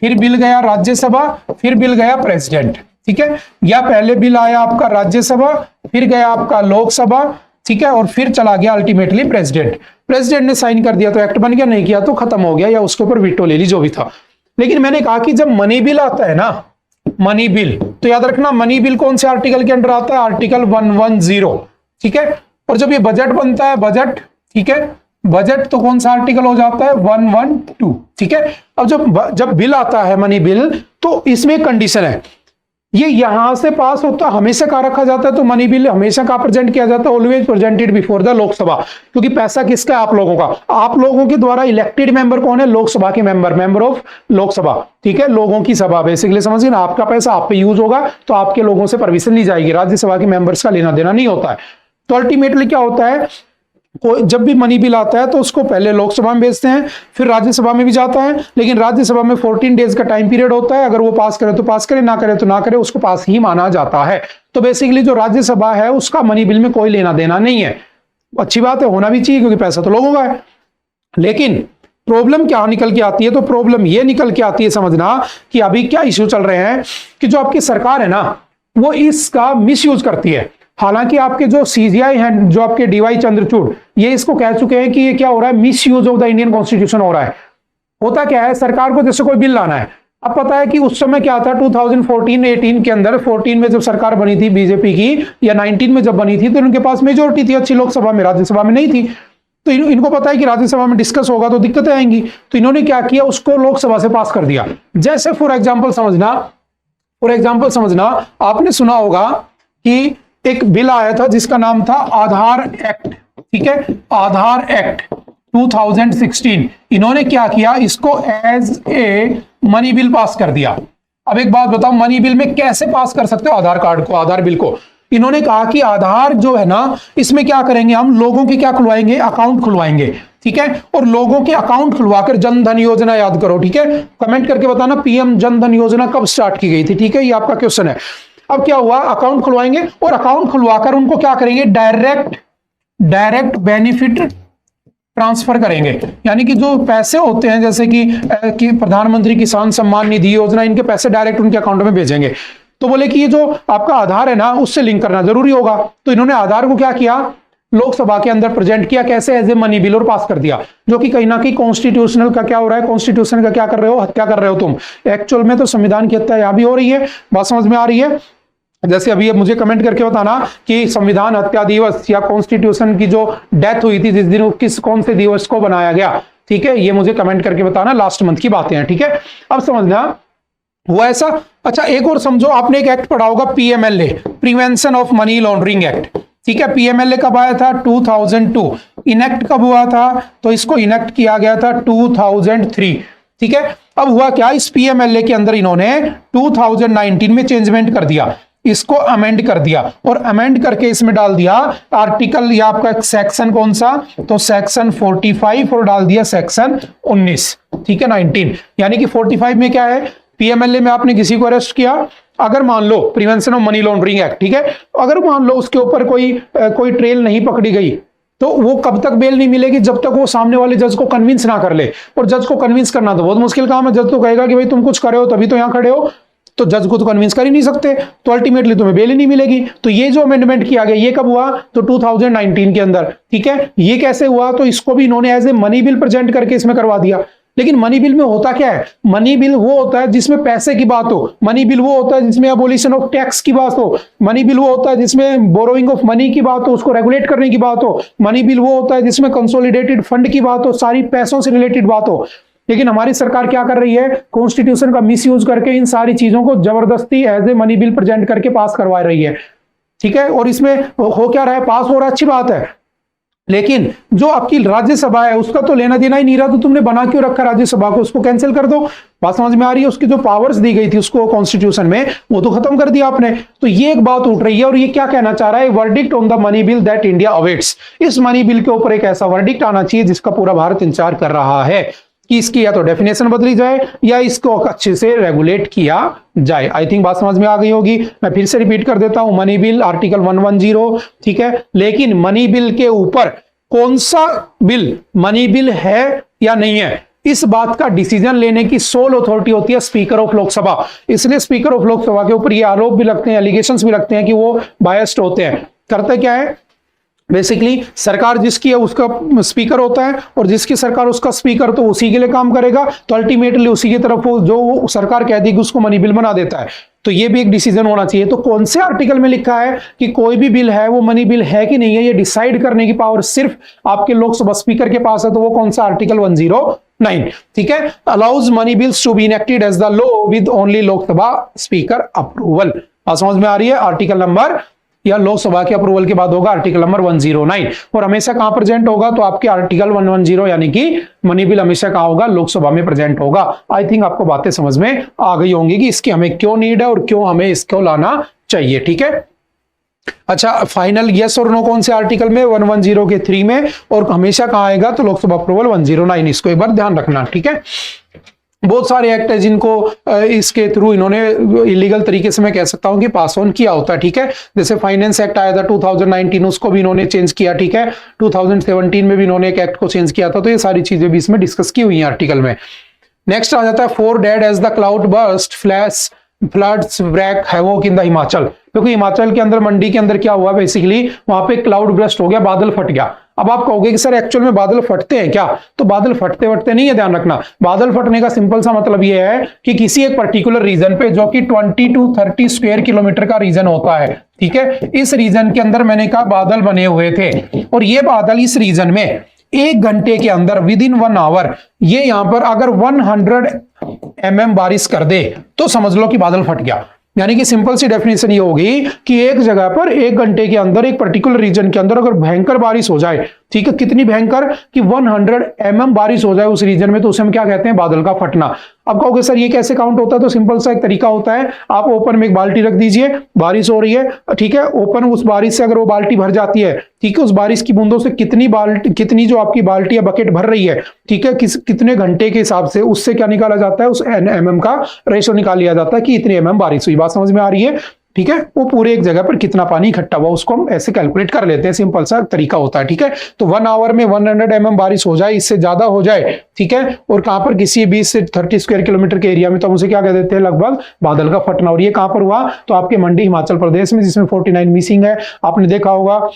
फिर बिल गया राज्यसभा, फिर बिल गया प्रेसिडेंट, ठीक है, या पहले बिल आया आपका राज्यसभा, फिर गया आपका लोकसभा, ठीक है, और फिर चला गया अल्टीमेटली प्रेसिडेंट ने साइन कर दिया तो एक्ट बन गया, नहीं किया तो खत्म हो गया, या उसके ऊपर वीटो ले ली, जो भी था। लेकिन मैंने कहा कि जब मनी बिल आता है ना, मनी बिल, तो याद रखना मनी बिल कौन से आर्टिकल के अंडर आता है, आर्टिकल 110, ठीक है। और जब ये बजट बनता है, बजट, ठीक है, बजट तो कौन सा आर्टिकल हो जाता है, 112, ठीक है। अब जब बिल आता है मनी बिल, तो इसमें कंडीशन है, ये यहां से पास होता, हमेशा कहा रखा जाता है, तो मनी बिल हमेशा कहा प्रेजेंट किया जाता है, always presented before the Lok Sabha, क्योंकि पैसा किसका है, आप लोगों का, आप लोगों के द्वारा इलेक्टेड मेंबर कौन है, लोकसभा के मेंबर ऑफ लोकसभा, ठीक है, लोगों की सभा, बेसिकली समझिए ना, आपका पैसा आप पे यूज होगा, तो आपके लोगों से परमिशन ली जाएगी, राज्यसभा के मेंबर्स का लेना देना नहीं होता है। तो अल्टीमेटली क्या होता है, जब भी मनी बिल आता है तो उसको पहले लोकसभा में भेजते हैं, फिर राज्यसभा में भी जाता है, लेकिन राज्यसभा में 14 डेज का टाइम पीरियड होता है। अगर वो पास करे तो पास करे, ना करे तो ना करे, उसको पास ही माना जाता है। तो बेसिकली जो राज्यसभा है उसका मनी बिल में कोई लेना देना नहीं है। अच्छी बात है, होना भी चाहिए, क्योंकि पैसा तो लोगों का है। लेकिन प्रॉब्लम क्या निकल के आती है, तो प्रॉब्लम ये निकल के आती है, समझना कि अभी क्या इश्यू चल रहे हैं कि जो आपकी सरकार है ना, वो इसका मिसयूज करती है। हालांकि आपके जो सीजीआई हैं, जो आपके डीवाई चंद्रचूड़, ये इसको कह चुके हैं कि ये क्या हो रहा है, miss use of the Indian constitution हो रहा है। होता क्या है, सरकार को जैसे कोई बिल लाना है, अब पता है कि उस समय क्या था 2014-18 के अंदर, 14 में जब सरकार बनी थी बीजेपी की, या 19 में जब बनी थी, तो उनके पास मेजोरिटी थी अच्छी लोकसभा में, राज्यसभा में नहीं थी। तो इनको पता है कि राज्यसभा में डिस्कस होगा तो दिक्कतें आएंगी, तो इन्होंने क्या किया, उसको लोकसभा से पास कर दिया। जैसे फॉर एग्जाम्पल समझना, आपने सुना होगा कि एक बिल आया था जिसका नाम था आधार एक्ट, ठीक है, आधार एक्ट 2016। इन्होंने क्या किया, इसको as a money bill pass कर दिया। अब एक बात बताओ, मनी बिल में कैसे पास कर सकते हो आधार कार्ड को, आधार बिल को? इन्होंने कहा कि आधार जो है ना, इसमें क्या करेंगे, हम लोगों के क्या खुलवाएंगे, अकाउंट खुलवाएंगे, ठीक है। और लोगों के अकाउंट खुलवाकर जन धन योजना, याद करो, ठीक है, कमेंट करके बताना पीएम जन धन योजना कब स्टार्ट की गई थी, ठीक है, ये आपका क्वेश्चन है। अब क्या हुआ, अकाउंट खुलवाएंगे और अकाउंट खुलवाकर उनको क्या करेंगे, डायरेक्ट बेनिफिट ट्रांसफर करेंगे। यानी कि जो पैसे होते हैं, जैसे कि प्रधानमंत्री किसान सम्मान निधि योजना, इनके पैसे डायरेक्ट उनके अकाउंट में भेजेंगे। तो बोले कि ये जो आपका आधार है ना, उससे लिंक करना जरूरी होगा। तो इन्होंने आधार को क्या किया, लोकसभा के अंदर प्रेजेंट किया, कैसे, एज ए मनी बिल, और पास कर दिया। जो कि कहीं ना कहीं कॉन्स्टिट्यूशनल का क्या हो रहा है, कॉन्स्टिट्यूशन का क्या कर रहे हो, हत्या कर रहे हो तुम। एक्चुअल में तो संविधान की हत्या यहां भी हो रही है, बात समझ में आ रही है। जैसे अभी मुझे कमेंट करके बताना कि संविधान हत्या दिवस या कॉन्स्टिट्यूशन की जो डेथ हुई थी जिस दिन, कौन से दिवस को बनाया गया, ठीक है, ये मुझे कमेंट करके बताना। लास्ट मंथ की बातें हैं, ठीक है। अब समझना वो ऐसा। अच्छा, एक और समझो, आपने एक एक्ट पढ़ा होगा, PMLA, prevention of money laundering act, ठीक है। पीएमएलए कब आया था, 2002। इनेक्ट कब हुआ था, तो इसको इनेक्ट किया गया था 2003, ठीक है। अब हुआ क्या, इस पीएमएलए के अंदर इन्होंने 2019 में चेंजमेंट कर दिया, इसको अमेंड कर दिया, और अमेंड करके इसमें डाल दिया आर्टिकल, या आपका सेक्शन कौन सा, तो सेक्शन 45, और डाल दिया सेक्शन 19, ठीक है, 19। यानी कि 45 में क्या है, पीएमएलए में आपने किसी को अरेस्ट किया, अगर मान लो prevention of money laundering act, ठीक है, अगर मान लो उसके ऊपर कोई ट्रेल नहीं पकड़ी गई, तो वो कब तक बेल नहीं मिलेगी, जब तक वो सामने वाले जज को कन्विंस ना कर ले। और जज को कन्विंस करना तो बहुत मुश्किल काम है। जज तो कहेगा कि भाई तुम कुछ करे हो तभी तो यहां खड़े हो, तो जज को तो कन्विंस कर ही नहीं सकते, तो अल्टीमेटली तुम्हें बेल ही नहीं मिलेगी। तो ये जो अमेंडमेंट किया गया, ये कब हुआ, तो 2019 के अंदर, ठीक है। ये कैसे हुआ, तो इसको भी इन्होंने as a money bill present करके इसमें करवा दिया। लेकिन मनी बिल में होता क्या है, मनी बिल वो होता है जिसमें पैसे की बात हो, मनी बिल वो होता है जिसमें अबोलिशन ऑफ टैक्स की बात हो, मनी बिल वो होता है जिसमें बोरोइंग ऑफ मनी की बात हो, उसको रेगुलेट करने की बात हो, मनी बिल वो होता है जिसमें कंसोलिडेटेड फंड की बात हो, सारी पैसों से रिलेटेड बात हो। लेकिन हमारी सरकार क्या कर रही है, कॉन्स्टिट्यूशन का मिसयूज करके इन सारी चीजों को जबरदस्ती as a money bill present करके पास करवा रही है, ठीक है। और इसमें हो क्या रहा है, पास हो रहा है, अच्छी बात है, लेकिन जो आपकी राज्यसभा है उसका तो लेना देना ही नहीं रहा। तो तुमने बना क्यों रखा राज्यसभा को, उसको कैंसिल कर दो। बात समझ में आ रही है, उसकी जो पावर्स दी गई थी उसको कॉन्स्टिट्यूशन में, वो तो खत्म कर दिया आपने। तो ये एक बात उठ रही है, और ये क्या कहना चाह रहा है, verdict on the money bill that India awaits. इस मनी बिल के ऊपर एक ऐसा वर्डिक्ट आना चाहिए जिसका पूरा भारत इंतजार कर रहा है कि इसकी या तो डेफिनेशन बदली जाए या इसको अच्छे से रेगुलेट किया जाए। आई थिंक बात समझ में आ गई होगी। मैं फिर से रिपीट कर देता हूं, मनी बिल आर्टिकल 110, ठीक है। लेकिन मनी बिल के ऊपर कौन सा बिल मनी बिल है या नहीं है, इस बात का डिसीजन लेने की सोल अथॉरिटी होती है स्पीकर ऑफ लोकसभा। इसलिए स्पीकर ऑफ लोकसभा के ऊपर ये आरोप भी लगते हैं, एलिगेशंस भी लगते हैं कि वो बायस्ड होते हैं। करते क्या है, बेसिकली सरकार जिसकी है उसका स्पीकर होता है, और जिसकी सरकार उसका स्पीकर, तो उसी के लिए काम करेगा, तो अल्टीमेटली उसी की तरफ जो सरकार कहती है कि उसको मनी बिल बना देता है। तो ये भी एक डिसीजन होना चाहिए। तो कौन से आर्टिकल में लिखा है कि कोई भी बिल है वो मनी बिल है कि नहीं है, ये डिसाइड करने की पावर सिर्फ आपके लोकसभा स्पीकर के पास है। तो वो कौन सा आर्टिकल 109, ठीक है, allows money bills to be enacted as the law with only Lok Sabha speaker approval. समझ में आ रही है, आर्टिकल नंबर या लोकसभा के अप्रूवल के बाद होगा आर्टिकल नंबर 109। और हमेशा कहां प्रेजेंट होगा, तो आपके आर्टिकल 110 यानी कि मनी बिल हमेशा कहां होगा, लोकसभा में प्रेजेंट होगा। आई थिंक आपको बातें समझ में आ गई होंगी कि इसकी हमें क्यों नीड है और क्यों हमें इसको लाना चाहिए, ठीक है। अच्छा, फाइनल यस और नो कौन से आर्टिकल में? 110 के 3 में, और हमेशा कहाँ आएगा? तो लोकसभा अप्रूवल 109। इसको एक बार ध्यान रखना, ठीक है। बहुत सारे एक्ट है जिनको इसके थ्रू इन्होंने इलीगल तरीके से, मैं कह सकता हूं कि पास ऑन किया होता है, ठीक है। जैसे फाइनेंस एक्ट आया था 2019, उसको भी इन्होंने चेंज किया, ठीक है। 2017 में भी इन्होंने एक एक्ट को चेंज किया था। तो ये सारी चीजें भी इसमें डिस्कस की हुई हैं आर्टिकल में। नेक्स्ट आ जाता है 4 dead as the cloud burst flash floods break havoc in the Himachal. क्योंकि हिमाचल के अंदर, मंडी के अंदर क्या हुआ बेसिकली, वहां पे क्लाउड बर्स्ट हो गया, बादल फट गया। अब आप कहोगे कि सर एक्चुअल में बादल फटते हैं क्या? तो बादल फटते फटते नहीं है, ध्यान रखना। बादल फटने का सिंपल सा मतलब यह है कि किसी एक पर्टिकुलर रीजन पे, जो कि 20 to 30 स्क्वायर किलोमीटर का रीजन होता है, ठीक है, इस रीजन के अंदर मैंने कहा बादल बने हुए थे, और ये बादल इस रीजन में 1 घंटे के अंदर, विद इन 1 आवर, ये यहां पर अगर 100 mm बारिश कर दे तो समझ लो कि बादल फट गया। यानी कि सिंपल सी डेफिनेशन ये होगी कि एक जगह पर 1 घंटे के अंदर, एक पर्टिकुलर रीजन के अंदर अगर भयंकर बारिश हो जाए, ठीक है, कितनी भयंकर कि 100 mm बारिश हो जाए उस रीजन में, तो उसे हम क्या कहते हैं? बादल का फटना। अब कहोगे सर ये कैसे काउंट होता है? तो सिंपल सा एक तरीका होता है, आप ओपन में एक बाल्टी रख दीजिए, बारिश हो रही है, ठीक है, ओपन, उस बारिश से अगर वो बाल्टी भर जाती है, ठीक है, उस बारिश की बूंदों से कितनी जो आपकी बाल्टी या बकेट भर रही है, ठीक है, कितने घंटे के हिसाब से उससे क्या निकाला जाता है? उस mm का रेशो निकाल लिया जाता है कि इतनी mm बारिश हुई। बात समझ में आ रही है? ठीक है, वो पूरे एक जगह पर कितना पानी इकट्ठा हुआ उसको हम ऐसे कैलकुलेट कर लेते हैं, सिंपल सा तरीका होता है, ठीक है। तो 1 आवर में 100 mm बारिश हो जाए, इससे ज्यादा हो जाए, ठीक है, और कहां पर? किसी 20 से 30 स्क्वायर किलोमीटर के एरिया में, तो हम उसे क्या कह देते हैं? लगभग बादल का फटना। और ये कहां पर हुआ? तो आपके मंडी, हिमाचल प्रदेश में, जिसमें 49 मिसिंग है। आपने देखा होगा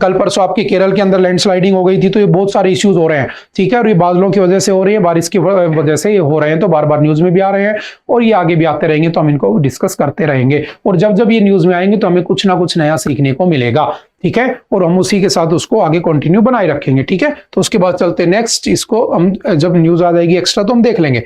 कल परसों आपके केरल के अंदर लैंडस्लाइडिंग हो गई थी। तो ये बहुत सारे इश्यूज हो रहे हैं, ठीक है, और ये बादलों की वजह से हो रही है, बारिश की वजह से ये हो रहे हैं। तो बार बार न्यूज में भी आ रहे हैं, और ये आगे भी आते रहेंगे, तो हम इनको डिस्कस करते रहेंगे। और जब जब ये न्यूज में आएंगे तो हमें कुछ ना कुछ नया सीखने को मिलेगा, ठीक है, और हम उसी के साथ उसको आगे कंटिन्यू बनाए रखेंगे, ठीक है। तो उसके बाद चलते नेक्स्ट, इसको हम जब न्यूज आ जाएगी एक्स्ट्रा तो हम देख लेंगे।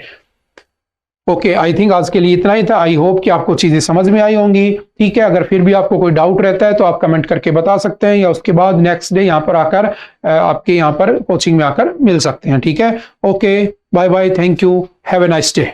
ओके, आई थिंक आज के लिए इतना ही था। आई होप कि आपको चीजें समझ में आई होंगी, ठीक है। अगर फिर भी आपको कोई डाउट रहता है तो आप कमेंट करके बता सकते हैं, या उसके बाद नेक्स्ट डे यहाँ पर आकर आपके यहाँ पर कोचिंग में आकर मिल सकते हैं, ठीक है। Okay, bye bye, thank you, have a nice day.